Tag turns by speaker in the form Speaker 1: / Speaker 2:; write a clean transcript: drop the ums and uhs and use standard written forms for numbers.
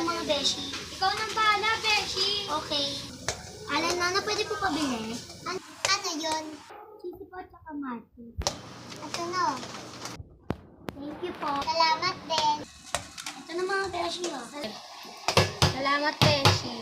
Speaker 1: mga beshi.
Speaker 2: Ikaw nang bahala, Beshi.
Speaker 1: Okay. Alan, Nana, pwede po pabili? Ano yun? Cheesy po at saka mati. Ito na. Thank you po. Salamat din. Ito na mga beshi, oh.
Speaker 2: Salamat, Beshi.